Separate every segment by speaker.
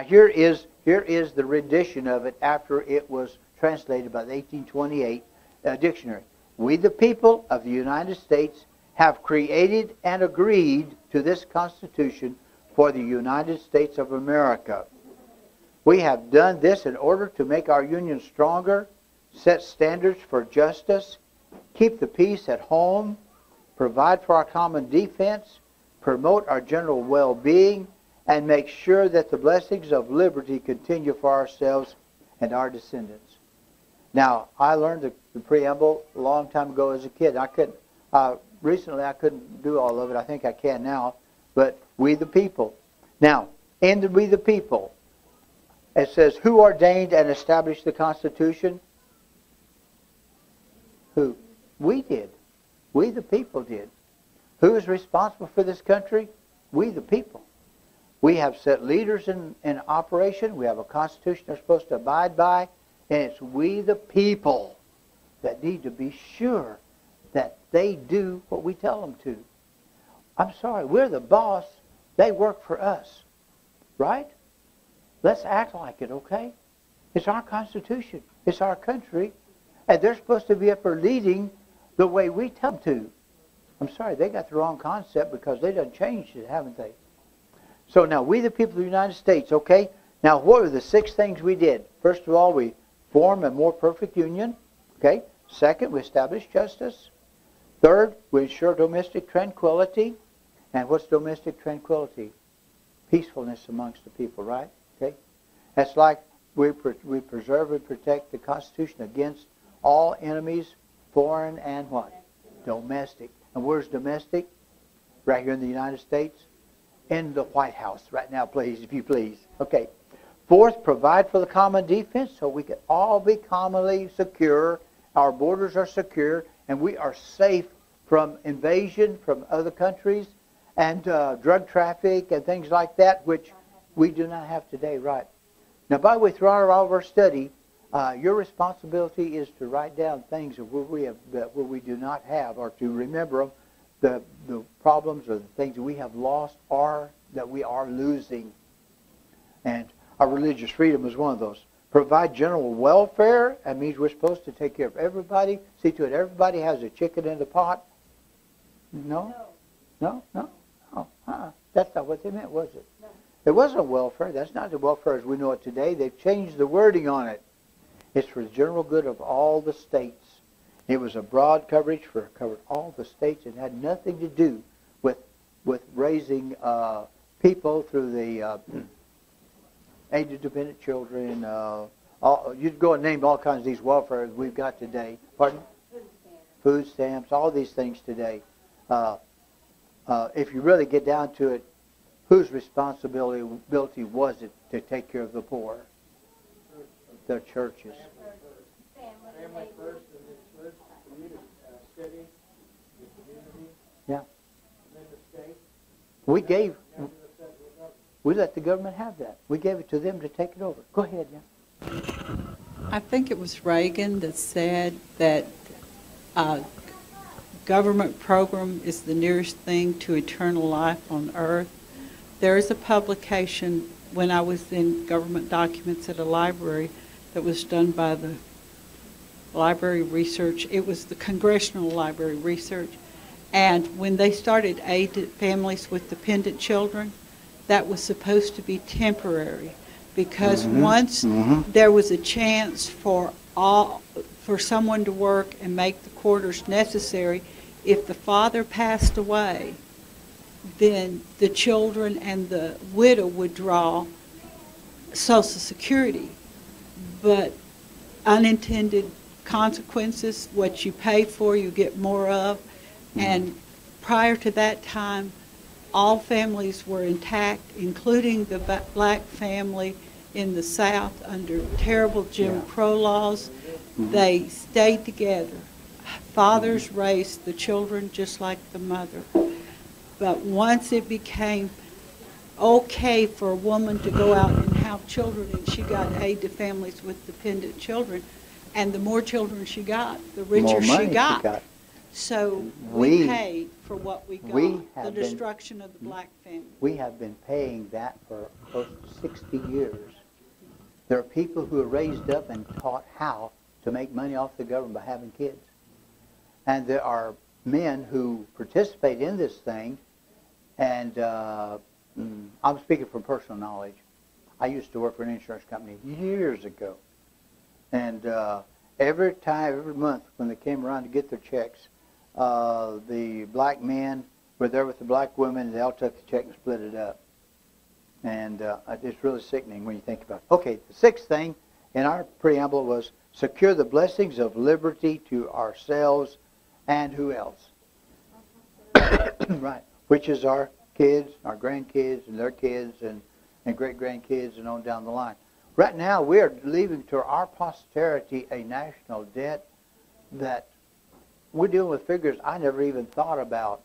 Speaker 1: Now here is the rendition of it after it was translated by the 1828 dictionary. We the people of the United States have created and agreed to this Constitution for the United States of America. We have done this in order to make our Union stronger, set standards for justice, keep the peace at home, provide for our common defense, promote our general well-being, and make sure that the blessings of liberty continue for ourselves and our descendants. Now, I learned the preamble a long time ago as a kid. Recently I couldn't do all of it. I think I can now. But we the people. Now, in the we the people, it says, who ordained and established the Constitution? Who? We did. We the people did. Who is responsible for this country? We the people. We have set leaders in operation. We have a Constitution they're supposed to abide by. And it's we the people that need to be sure that they do what we tell them to. I'm sorry, we're the boss. They work for us. Right? Let's act like it, okay? It's our Constitution. It's our country. And they're supposed to be up there leading the way we tell them to. I'm sorry, they got the wrong concept because they done changed it, haven't they? So now, we the people of the United States, okay? Now, what are the 6 things we did? First of all, we form a more perfect union, okay? Second, we establish justice. Third, we ensure domestic tranquility. And what's domestic tranquility? Peacefulness amongst the people, right? Okay? That's like we preserve and protect the Constitution against all enemies, foreign and what? Domestic. And where's domestic? Right here in the United States. In the White House right now, please, if you please. Okay. Fourth, provide for the common defense so we can all be commonly secure. Our borders are secure, and we are safe from invasion from other countries and drug traffic and things like that, which we do not have today, right? Now, by the way, throughout all of our study, your responsibility is to write down things where we do not have, or to remember them, the problems or the things that we have lost or that we are losing. And our religious freedom is one of those. Provide general welfare. That means we're supposed to take care of everybody, see to it everybody has a chicken in the pot. No? No? That's not what they meant, was it? No. It wasn't welfare. That's not the welfare as we know it today. They've changed the wording on it. It's for the general good of all the states. It was a broad coverage covered all the states. It had nothing to do with raising people through the aid to dependent children. You'd go and name all kinds of these welfares we've got today. Pardon? Food stamps, all these things today. If you really get down to it, whose responsibility was it to take care of the poor? The churches.
Speaker 2: Family first, and then church, community, city, the community.
Speaker 1: Yeah.
Speaker 2: And then the state.
Speaker 1: We let the government have that. We gave it to them to take it over. Go ahead, yeah.
Speaker 3: I think it was Reagan that said that government program is the nearest thing to eternal life on earth. There is a publication when I was in government documents at a library that was done by the Library Research. It was the Congressional Library Research. And when they started aid to families with dependent children, that was supposed to be temporary, because once there was a chance for someone to work and make the quarters necessary, if the father passed away, then the children and the widow would draw Social Security. But unintended consequences, what you pay for, you get more of. And prior to that time, all families were intact, including the black family in the South under terrible Jim Crow laws. They stayed together. Fathers raised the children just like the mother. But once it became okay for a woman to go out and have children, and she got aid to families with dependent children, and the more children she got, the richer she got. So
Speaker 1: We-
Speaker 3: we pay for what we got,
Speaker 1: we
Speaker 3: the
Speaker 1: have been-
Speaker 3: destruction of the black family.
Speaker 1: We have been paying that for close to 60 years. There are people who are raised up and taught how to make money off the government by having kids. And there are men who participate in this thing, and I'm speaking from personal knowledge. I used to work for an insurance company years ago. And every month when they came around to get their checks, the black men were there with the black women, and they all took the check and split it up. And it's really sickening when you think about it. Okay, the sixth thing in our preamble was secure the blessings of liberty to ourselves and who else? Right, which is our kids, our grandkids, and their kids, and great-grandkids, and on down the line. Right now, we are leaving to our posterity a national debt that we're dealing with figures I never even thought about.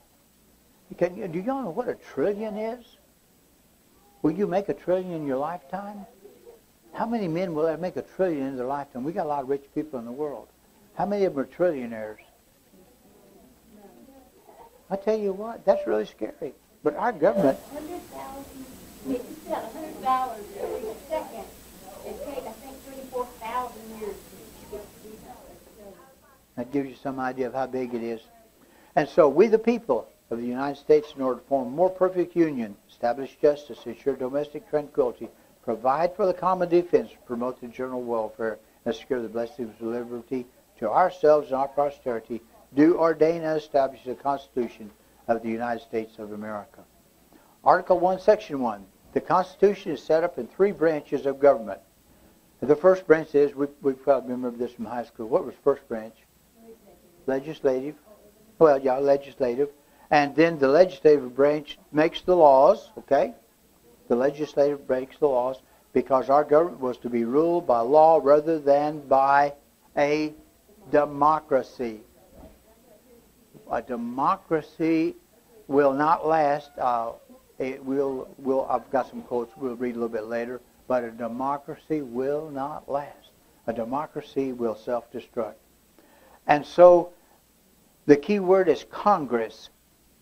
Speaker 1: Do y'all know what a trillion is? Will you make a trillion in your lifetime? How many men will ever make a trillion in their lifetime? We got a lot of rich people in the world. How many of them are trillionaires? I tell you what, that's really scary. But our government...
Speaker 2: $100,000 every second. It takes, I think, 34,000 years to get to $3.
Speaker 1: That gives you some idea of how big it is. And so we the people of the United States, in order to form a more perfect union, establish justice, ensure domestic tranquility, provide for the common defense, promote the general welfare, and secure the blessings of liberty to ourselves and our posterity, do ordain and establish the Constitution of the United States of America. Article 1, Section 1. The Constitution is set up in 3 branches of government. The first branch is, we probably remember this from high school. What was first branch? Legislative. Well, yeah, legislative. And then the legislative branch makes the laws, okay? The legislative makes the laws because our government was to be ruled by law rather than by a democracy. A democracy will not last. I've got some quotes we'll read a little bit later, but a democracy will not last. A democracy will self-destruct. And so the key word is Congress.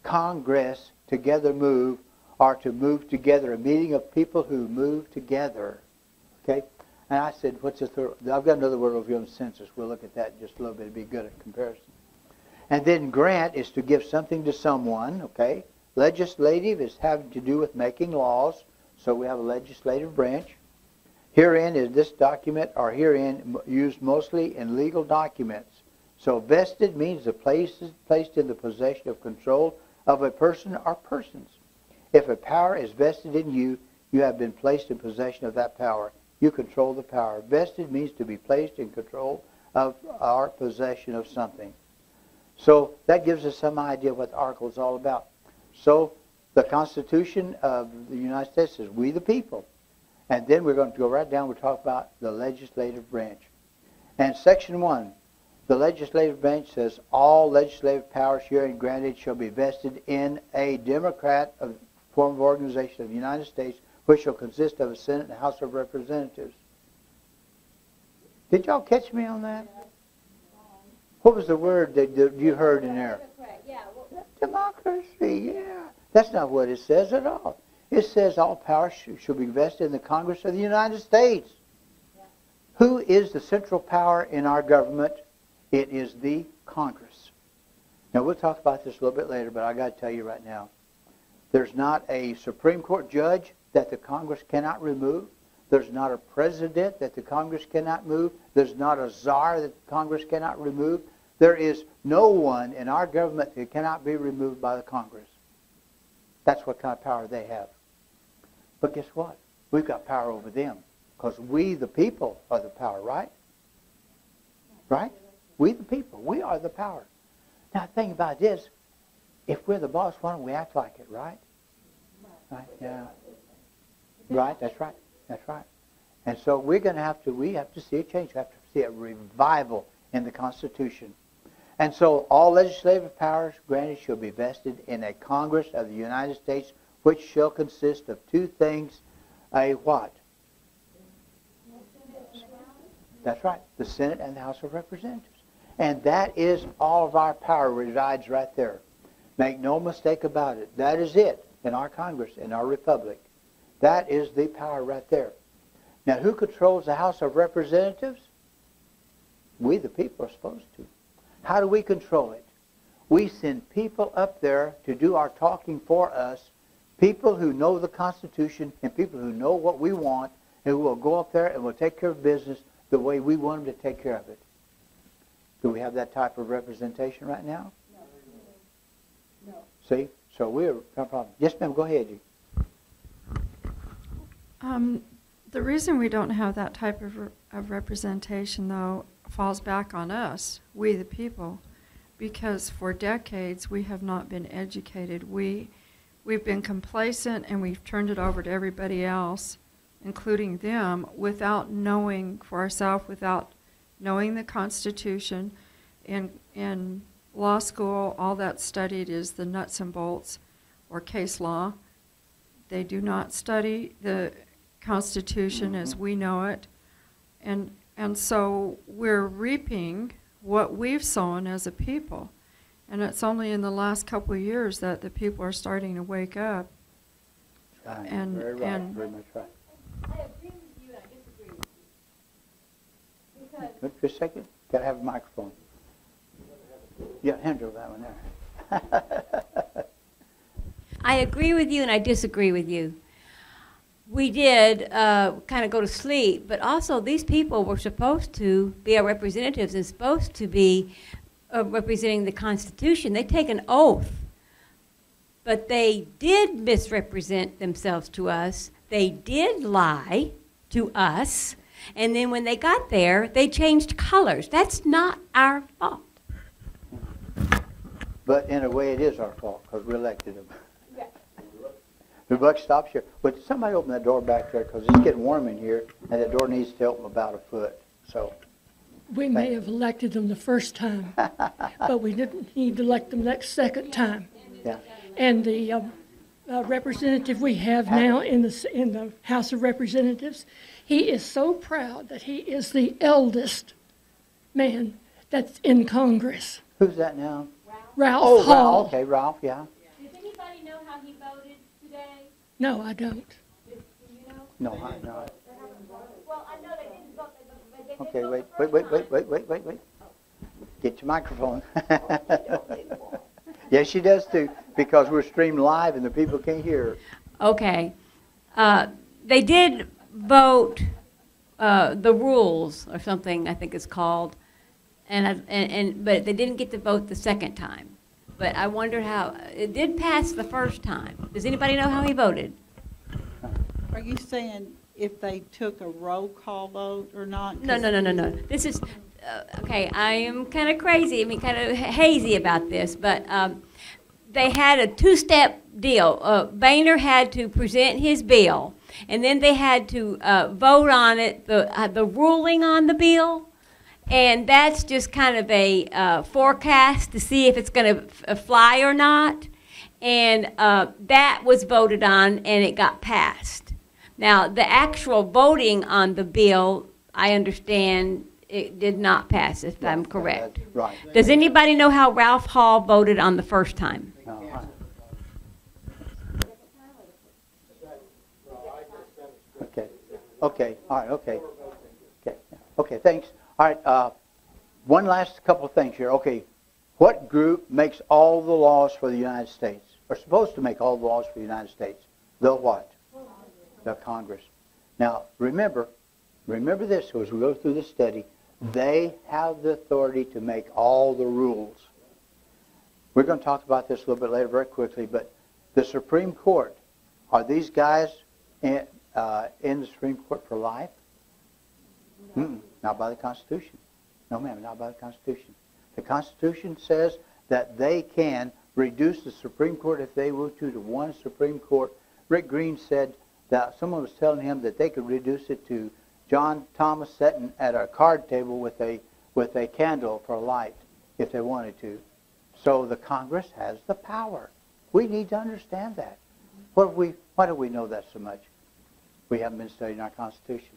Speaker 1: Congress, together move, are to move together. A meeting of people who move together. Okay? And I said, what's the third? I've got another word over here on census. We'll look at that in just a little bit. It'd be good at comparison. And then grant is to give something to someone. Okay? Legislative is having to do with making laws. So we have a legislative branch. Herein is this document, or herein used mostly in legal documents. So vested means the place is placed in the possession of control of a person or persons. If a power is vested in you, you have been placed in possession of that power. You control the power. Vested means to be placed in control of our possession of something. So that gives us some idea of what the article is all about. So the Constitution of the United States says, we the people. And then we're going to go right down, we'll talk about the legislative branch. And Section 1, the legislative branch says, all legislative powers herein granted shall be vested in a Democrat form of organization of the United States, which shall consist of a Senate and a House of Representatives. Did y'all catch me on that? What was the word that you heard in there? Democracy, yeah. That's not what it says at all. It says all power shall be vested in the Congress of the United States. Who is the central power in our government? It is the Congress. Now, we'll talk about this a little bit later, but I got to tell you right now, there's not a Supreme Court judge that the Congress cannot remove. There's not a president that the Congress cannot move. There's not a czar that the Congress cannot remove. There is no one in our government that cannot be removed by the Congress. That's what kind of power they have. But guess what? We've got power over them because we, the people, are the power, right? Right? We, the people, we are the power. Now, think about this. If we're the boss, why don't we act like it, right? Right? Yeah. Right? That's right. That's right. And so we have to see a change. We have to see a revival in the Constitution. And so all legislative powers granted shall be vested in a Congress of the United States, which shall consist of 2 things. A what? That's right. The Senate and the House of Representatives. And that is all of our power resides right there. Make no mistake about it. That is it in our Congress, in our republic. That is the power right there. Now, who controls the House of Representatives? We, the people, are supposed to. How do we control it? We send people up there to do our talking for us, people who know the Constitution and people who know what we want, and who will go up there and will take care of business the way we want them to take care of it. Do we have that type of representation right now?
Speaker 2: No.
Speaker 1: See? So we're no problem. Yes, ma'am, go ahead.
Speaker 4: The reason we don't have that type of representation, though, falls back on us, we the people, because for decades we have not been educated. We've been complacent and we've turned it over to everybody else, including them, without knowing for ourselves, without knowing the Constitution. In law school, all that's studied is the nuts and bolts or case law. They do not study the Constitution as we know it. And so we're reaping what we've sown as a people. And it's only in the last couple of years that the people are starting to wake up.
Speaker 1: And, very right, very much right.
Speaker 2: I agree with you, and I disagree with you. Because
Speaker 1: Wait just a second. Got to have a microphone. Yeah, handle that one there.
Speaker 2: I agree with you and I disagree with you. We did kind of go to sleep, but also these people were supposed to be our representatives and supposed to be representing the Constitution. They take an oath, but they did misrepresent themselves to us. They did lie to us, and then when they got there, they changed colors. That's not our fault.
Speaker 1: But in a way, it is our fault because we elected them. The buck stops here. Would somebody open that door back there because it's getting warm in here, and that door needs to open about a foot. So
Speaker 5: we may have elected them the first time, but we didn't need to elect them that second time.
Speaker 1: Yeah.
Speaker 5: And the representative we have now in the House of Representatives, he is so proud that he is the eldest man that's in Congress.
Speaker 1: Who's that now?
Speaker 5: Ralph
Speaker 1: Oh,
Speaker 5: Hall.
Speaker 1: Ralph. Okay, Ralph. Yeah.
Speaker 2: Does anybody know how he voted today?
Speaker 5: No, I don't.
Speaker 2: Do you know?
Speaker 1: No, I know.
Speaker 2: Well, I know they didn't vote. They did
Speaker 1: Okay,
Speaker 2: vote
Speaker 1: wait,
Speaker 2: the first time.
Speaker 1: wait. Get your microphone. Yes, she does too, because we're streamed live and the people can't hear.
Speaker 2: Okay. They did vote the rules or something, I think it's called, but they didn't get to vote the second time. But I wonder how it did pass the first time. Does anybody know how he voted?
Speaker 3: Are you saying if they took a roll call vote or not?
Speaker 2: No. This is okay. I am kind of crazy. I mean, kind of hazy about this, but they had a two-step deal. Boehner had to present his bill, and then they had to vote on it, the ruling on the bill. And that's just kind of a forecast to see if it's going to fly or not. And that was voted on, and it got passed. Now, the actual voting on the bill, I understand it did not pass, if I'm correct.
Speaker 1: Right.
Speaker 2: Does anybody know how Ralph Hall voted on the first time?
Speaker 1: Okay. All right. Okay. Thanks. All right. One last couple of things here. Okay. What group makes all the laws for the United States? Or supposed to make all the laws for the United States? The what? The Congress. Now, remember this as we go through the study. They have the authority to make all the rules. We're going to talk about this a little bit later very quickly, but the Supreme Court, are these guys in the Supreme Court for life? No. Not by the Constitution. No, ma'am, not by the Constitution. The Constitution says that they can reduce the Supreme Court if they will to one Supreme Court. Rick Green said that someone was telling him that they could reduce it to John Thomas sitting at a card table with a candle for a light if they wanted to. So the Congress has the power. We need to understand that. Why do we know that so much? We haven't been studying our Constitution.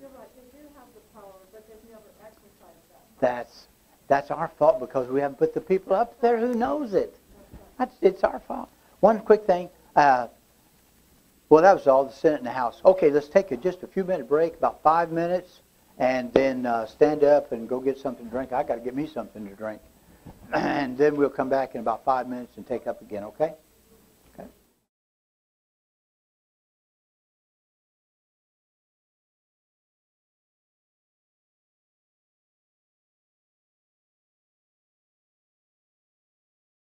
Speaker 4: You're right, they do have the power, but they've never exercised that.
Speaker 1: That's our fault because we haven't put the people up there who knows it. It's our fault. One quick thing. Well, that was all, the Senate and the House. Okay, let's take just a few minute break, about 5 minutes, and then stand up and go get something to drink. I got to get me something to drink. And then we'll come back in about 5 minutes and take up again, okay?